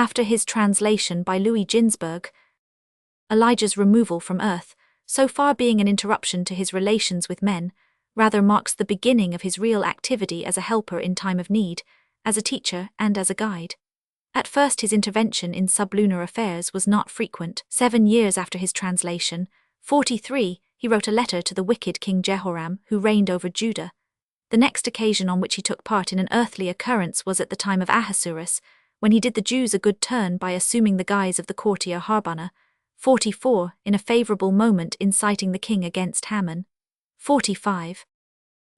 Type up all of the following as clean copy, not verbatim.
After his translation by Ginzberg, Elijah's removal from earth, so far being an interruption to his relations with men, rather marks the beginning of his real activity as a helper in time of need, as a teacher and as a guide. At first his intervention in sublunar affairs was not frequent. 7 years after his translation, 43, he wrote a letter to the wicked King Jehoram, who reigned over Judah. The next occasion on which he took part in an earthly occurrence was at the time of Ahasuerus, when he did the Jews a good turn by assuming the guise of the courtier Harbana. 44, in a favorable moment inciting the king against Haman. 45.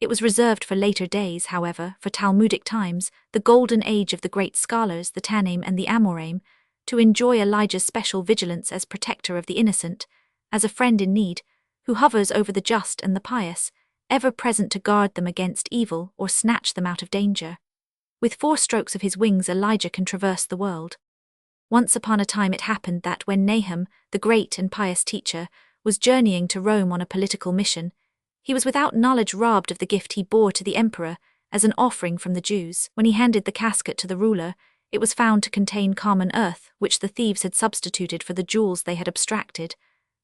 It was reserved for later days, however, for Talmudic times, the golden age of the great scholars, the Tannaim and the Amoraim, to enjoy Elijah's special vigilance as protector of the innocent, as a friend in need, who hovers over the just and the pious, ever present to guard them against evil or snatch them out of danger. With 4 strokes of his wings Elijah can traverse the world. Once upon a time it happened that when Nahum, the great and pious teacher, was journeying to Rome on a political mission, he was without knowledge robbed of the gift he bore to the emperor as an offering from the Jews. When he handed the casket to the ruler, it was found to contain common earth, which the thieves had substituted for the jewels they had abstracted.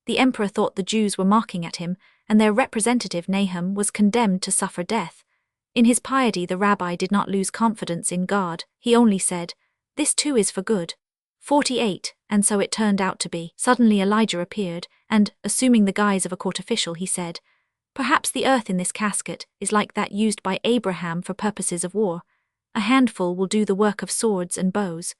The emperor thought the Jews were mocking at him, and their representative Nahum was condemned to suffer death. In his piety the rabbi did not lose confidence in God. He only said, "This too is for good." 48, and so it turned out to be. Suddenly Elijah appeared, and, assuming the guise of a court official, he said, "Perhaps the earth in this casket is like that used by Abraham for purposes of war. A handful will do the work of swords and bows."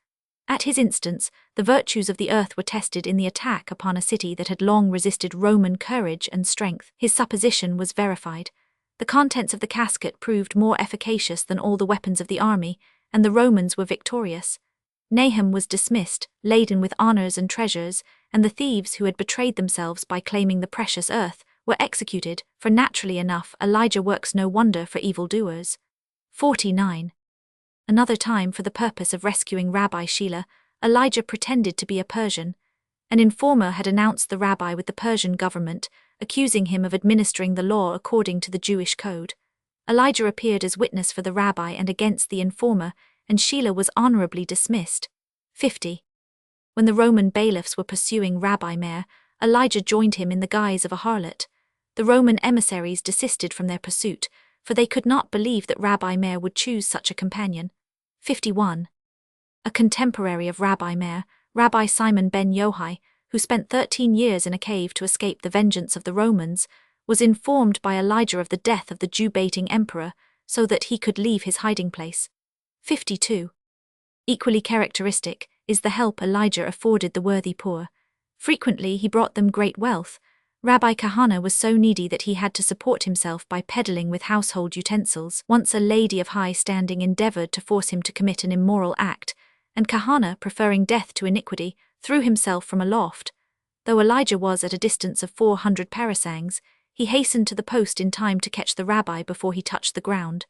At his instance, the virtues of the earth were tested in the attack upon a city that had long resisted Roman courage and strength. His supposition was verified. The contents of the casket proved more efficacious than all the weapons of the army, and the Romans were victorious. Nahum was dismissed, laden with honors and treasures, and the thieves who had betrayed themselves by claiming the precious earth were executed, for naturally enough Elijah works no wonder for evildoers. 49. Another time, for the purpose of rescuing Rabbi Sheila, Elijah pretended to be a Persian. An informer had announced the rabbi with the Persian government, accusing him of administering the law according to the Jewish code. Elijah appeared as witness for the rabbi and against the informer, and Sheila was honorably dismissed. 50. When the Roman bailiffs were pursuing Rabbi Meir, Elijah joined him in the guise of a harlot. The Roman emissaries desisted from their pursuit, for they could not believe that Rabbi Meir would choose such a companion. 51. A contemporary of Rabbi Meir, Rabbi Simon ben Yohai, who spent 13 years in a cave to escape the vengeance of the Romans, was informed by Elijah of the death of the Jew-baiting emperor, so that he could leave his hiding place. 52. Equally characteristic is the help Elijah afforded the worthy poor. Frequently he brought them great wealth. Rabbi Kahana was so needy that he had to support himself by peddling with household utensils. Once a lady of high standing endeavored to force him to commit an immoral act, and Kahana, preferring death to iniquity, threw himself from a loft. Though Elijah was at a distance of 400 parasangs, he hastened to the post in time to catch the rabbi before he touched the ground.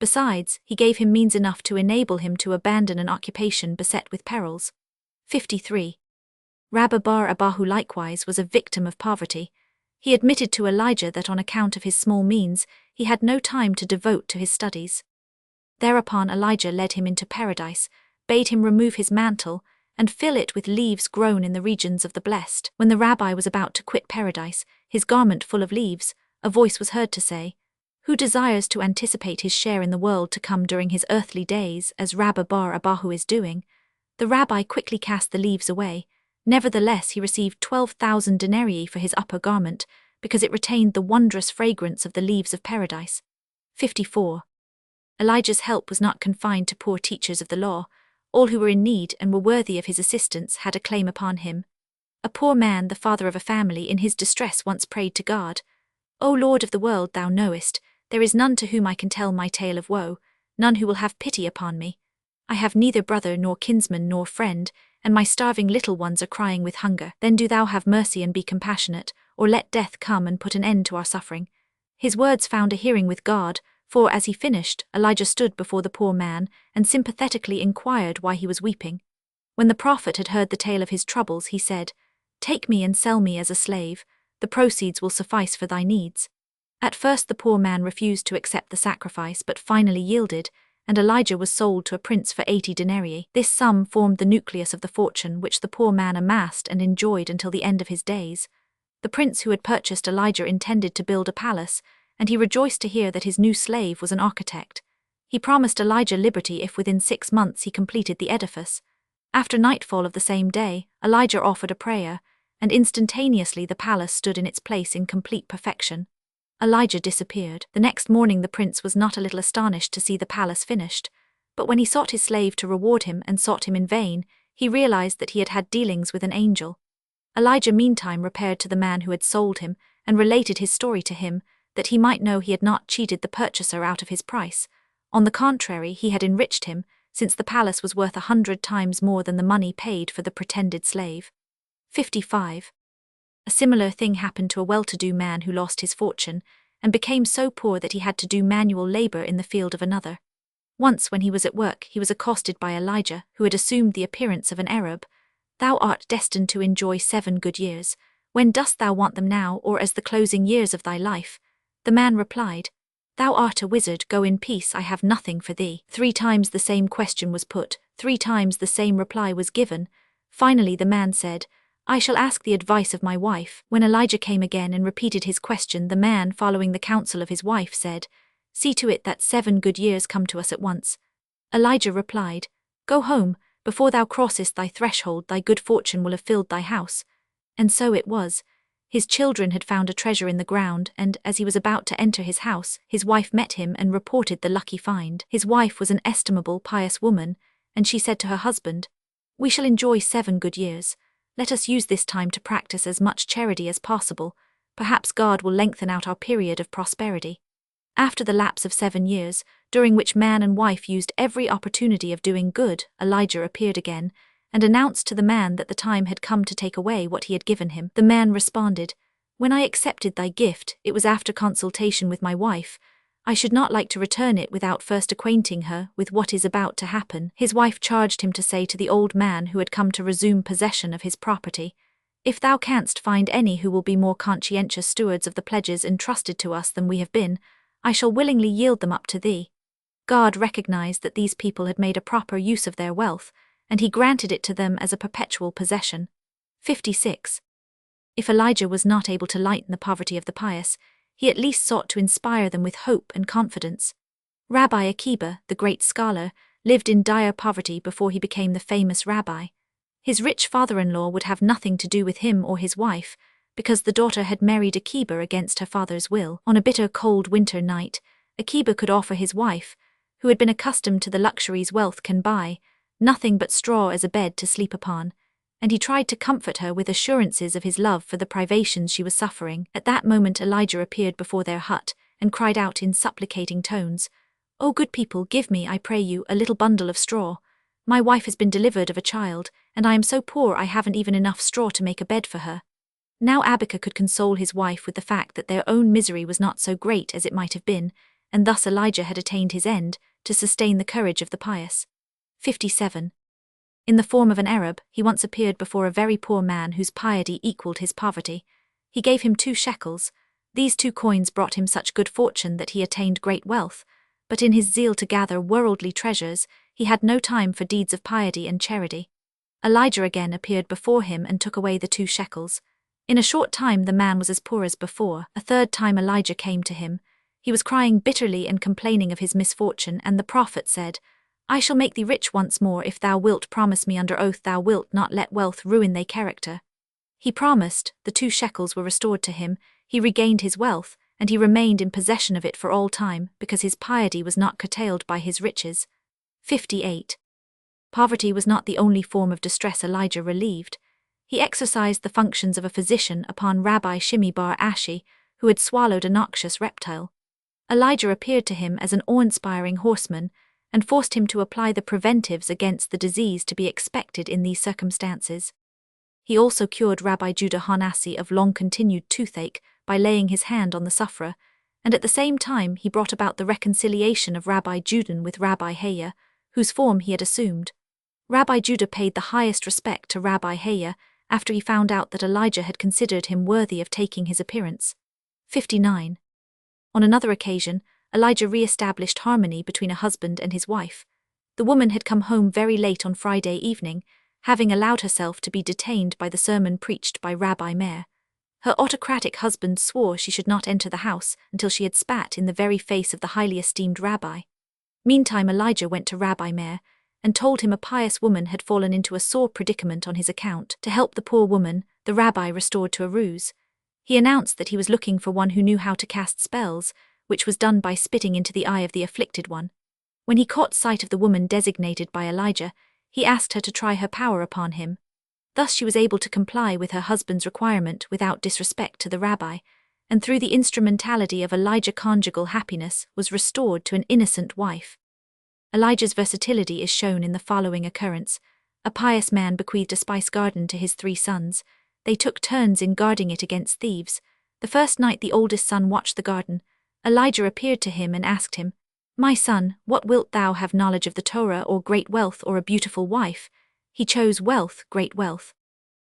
Besides, he gave him means enough to enable him to abandon an occupation beset with perils. 53. Rabbi Bar Abahu likewise was a victim of poverty. He admitted to Elijah that on account of his small means, he had no time to devote to his studies. Thereupon Elijah led him into paradise, bade him remove his mantle, and fill it with leaves grown in the regions of the blessed. When the rabbi was about to quit paradise, his garment full of leaves, a voice was heard to say, "Who desires to anticipate his share in the world to come during his earthly days, as Rabbi Bar Abahu is doing?" The rabbi quickly cast the leaves away. Nevertheless, he received 12,000 denarii for his upper garment, because it retained the wondrous fragrance of the leaves of paradise. 54. Elijah's help was not confined to poor teachers of the law. All who were in need and were worthy of his assistance had a claim upon him. A poor man, the father of a family, in his distress once prayed to God, "O Lord of the world, thou knowest, there is none to whom I can tell my tale of woe, none who will have pity upon me. I have neither brother nor kinsman nor friend, and my starving little ones are crying with hunger. Then do thou have mercy and be compassionate, or let death come and put an end to our suffering." His words found a hearing with God, for as he finished, Elijah stood before the poor man and sympathetically inquired why he was weeping. When the prophet had heard the tale of his troubles, he said, "Take me and sell me as a slave. The proceeds will suffice for thy needs." At first the poor man refused to accept the sacrifice, but finally yielded, and Elijah was sold to a prince for 80 denarii. This sum formed the nucleus of the fortune which the poor man amassed and enjoyed until the end of his days. The prince who had purchased Elijah intended to build a palace, and he rejoiced to hear that his new slave was an architect. He promised Elijah liberty if within 6 months he completed the edifice. After nightfall of the same day, Elijah offered a prayer, and instantaneously the palace stood in its place in complete perfection. Elijah disappeared. The next morning the prince was not a little astonished to see the palace finished, but when he sought his slave to reward him and sought him in vain, he realized that he had had dealings with an angel. Elijah meantime repaired to the man who had sold him and related his story to him, that he might know he had not cheated the purchaser out of his price. On the contrary, he had enriched him, since the palace was worth 100 times more than the money paid for the pretended slave. 55. A similar thing happened to a well-to-do man who lost his fortune, and became so poor that he had to do manual labor in the field of another. Once when he was at work, he was accosted by Elijah, who had assumed the appearance of an Arab. "Thou art destined to enjoy 7 good years. When dost thou want them now, or as the closing years of thy life?" The man replied, "Thou art a wizard, go in peace, I have nothing for thee." 3 times the same question was put, 3 times the same reply was given. Finally the man said, "I shall ask the advice of my wife." When Elijah came again and repeated his question, the man, following the counsel of his wife, said, "See to it that 7 good years come to us at once." Elijah replied, "Go home, before thou crossest thy threshold thy good fortune will have filled thy house." And so it was. His children had found a treasure in the ground, and, as he was about to enter his house, his wife met him and reported the lucky find. His wife was an estimable, pious woman, and she said to her husband, "We shall enjoy 7 good years. Let us use this time to practice as much charity as possible. Perhaps God will lengthen out our period of prosperity." After the lapse of 7 years, during which man and wife used every opportunity of doing good, Elijah appeared again, and announced to the man that the time had come to take away what he had given him. The man responded, "When I accepted thy gift, it was after consultation with my wife. I should not like to return it without first acquainting her with what is about to happen." His wife charged him to say to the old man who had come to resume possession of his property, "If thou canst find any who will be more conscientious stewards of the pledges entrusted to us than we have been, I shall willingly yield them up to thee." God recognized that these people had made a proper use of their wealth, and he granted it to them as a perpetual possession. 56. If Elijah was not able to lighten the poverty of the pious, he at least sought to inspire them with hope and confidence. Rabbi Akiba, the great scholar, lived in dire poverty before he became the famous rabbi. His rich father-in-law would have nothing to do with him or his wife, because the daughter had married Akiba against her father's will. On a bitter cold winter night, Akiba could offer his wife, who had been accustomed to the luxuries wealth can buy, nothing but straw as a bed to sleep upon, and he tried to comfort her with assurances of his love for the privations she was suffering. At that moment Elijah appeared before their hut, and cried out in supplicating tones, "O good people, give me, I pray you, a little bundle of straw. My wife has been delivered of a child, and I am so poor I haven't even enough straw to make a bed for her." Now Abika could console his wife with the fact that their own misery was not so great as it might have been, and thus Elijah had attained his end, to sustain the courage of the pious. 57. In the form of an Arab, he once appeared before a very poor man whose piety equaled his poverty. He gave him 2 shekels. These 2 coins brought him such good fortune that he attained great wealth, but in his zeal to gather worldly treasures, he had no time for deeds of piety and charity. Elijah again appeared before him and took away the 2 shekels. In a short time the man was as poor as before. A third time Elijah came to him. He was crying bitterly and complaining of his misfortune, and the prophet said, "I shall make thee rich once more if thou wilt promise me under oath thou wilt not let wealth ruin thy character." He promised, the 2 shekels were restored to him, he regained his wealth, and he remained in possession of it for all time, because his piety was not curtailed by his riches. 58. Poverty was not the only form of distress Elijah relieved. He exercised the functions of a physician upon Rabbi Shimi bar Ashi, who had swallowed a noxious reptile. Elijah appeared to him as an awe-inspiring horseman, and forced him to apply the preventives against the disease to be expected in these circumstances. He also cured Rabbi Judah Hanassi of long-continued toothache by laying his hand on the sufferer, and at the same time he brought about the reconciliation of Rabbi Judah with Rabbi Haya, whose form he had assumed. Rabbi Judah paid the highest respect to Rabbi Haya after he found out that Elijah had considered him worthy of taking his appearance. 59. On another occasion, Elijah re-established harmony between a husband and his wife. The woman had come home very late on Friday evening, having allowed herself to be detained by the sermon preached by Rabbi Meir. Her autocratic husband swore she should not enter the house until she had spat in the very face of the highly esteemed rabbi. Meantime, Elijah went to Rabbi Meir and told him a pious woman had fallen into a sore predicament on his account. To help the poor woman, the rabbi restored to a ruse. He announced that he was looking for one who knew how to cast spells, which was done by spitting into the eye of the afflicted one. When he caught sight of the woman designated by Elijah, he asked her to try her power upon him. Thus she was able to comply with her husband's requirement without disrespect to the rabbi, and through the instrumentality of Elijah conjugal happiness was restored to an innocent wife. Elijah's versatility is shown in the following occurrence. A pious man bequeathed a spice garden to his 3 sons. They took turns in guarding it against thieves. The first night the oldest son watched the garden. Elijah appeared to him and asked him, "My son, what wilt thou have, knowledge of the Torah, or great wealth, or a beautiful wife?" He chose wealth, great wealth.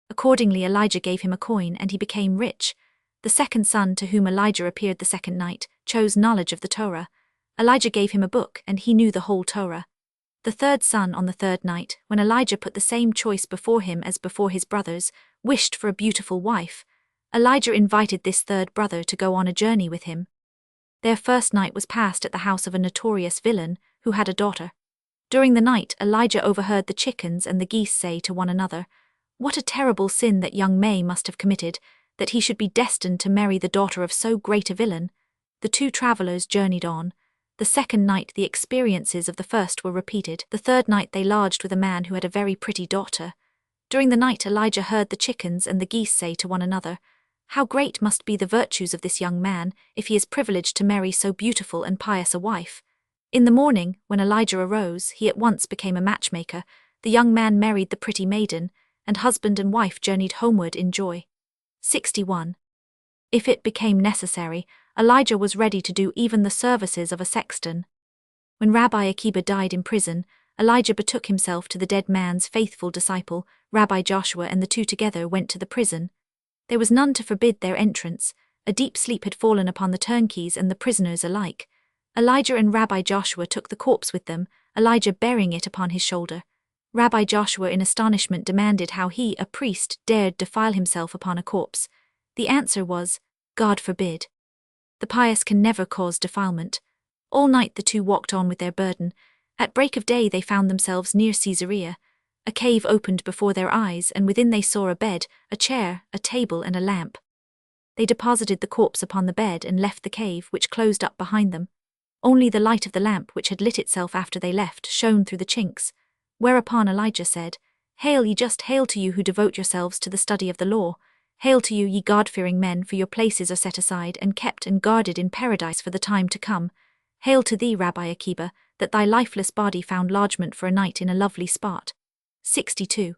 Accordingly Elijah gave him a coin, and he became rich. The second son, to whom Elijah appeared the second night, chose knowledge of the Torah. Elijah gave him a book, and he knew the whole Torah. The third son, on the third night, when Elijah put the same choice before him as before his brothers, wished for a beautiful wife. Elijah invited this third brother to go on a journey with him. Their first night was passed at the house of a notorious villain who had a daughter. During the night, Elijah overheard the chickens and the geese say to one another, "What a terrible sin that young May must have committed, that he should be destined to marry the daughter of so great a villain." The 2 travelers journeyed on. The second night the experiences of the first were repeated. The third night they lodged with a man who had a very pretty daughter. During the night Elijah heard the chickens and the geese say to one another, "How great must be the virtues of this young man, if he is privileged to marry so beautiful and pious a wife." In the morning, when Elijah arose, he at once became a matchmaker. The young man married the pretty maiden, and husband and wife journeyed homeward in joy. 61. If it became necessary, Elijah was ready to do even the services of a sexton. When Rabbi Akiba died in prison, Elijah betook himself to the dead man's faithful disciple, Rabbi Joshua, and the 2 together went to the prison. There was none to forbid their entrance. A deep sleep had fallen upon the turnkeys and the prisoners alike. Elijah and Rabbi Joshua took the corpse with them, Elijah bearing it upon his shoulder. Rabbi Joshua in astonishment demanded how he, a priest, dared defile himself upon a corpse. The answer was, "God forbid." The pious can never cause defilement. All night the 2 walked on with their burden. At break of day they found themselves near Caesarea. A cave opened before their eyes, and within they saw a bed, a chair, a table, and a lamp. They deposited the corpse upon the bed and left the cave, which closed up behind them. Only the light of the lamp, which had lit itself after they left, shone through the chinks. Whereupon Elijah said, "Hail, ye just hail to you who devote yourselves to the study of the law. Hail to you, ye God-fearing men, for your places are set aside and kept and guarded in paradise for the time to come. Hail to thee, Rabbi Akiba, that thy lifeless body found lodgment for a night in a lovely spot." 62.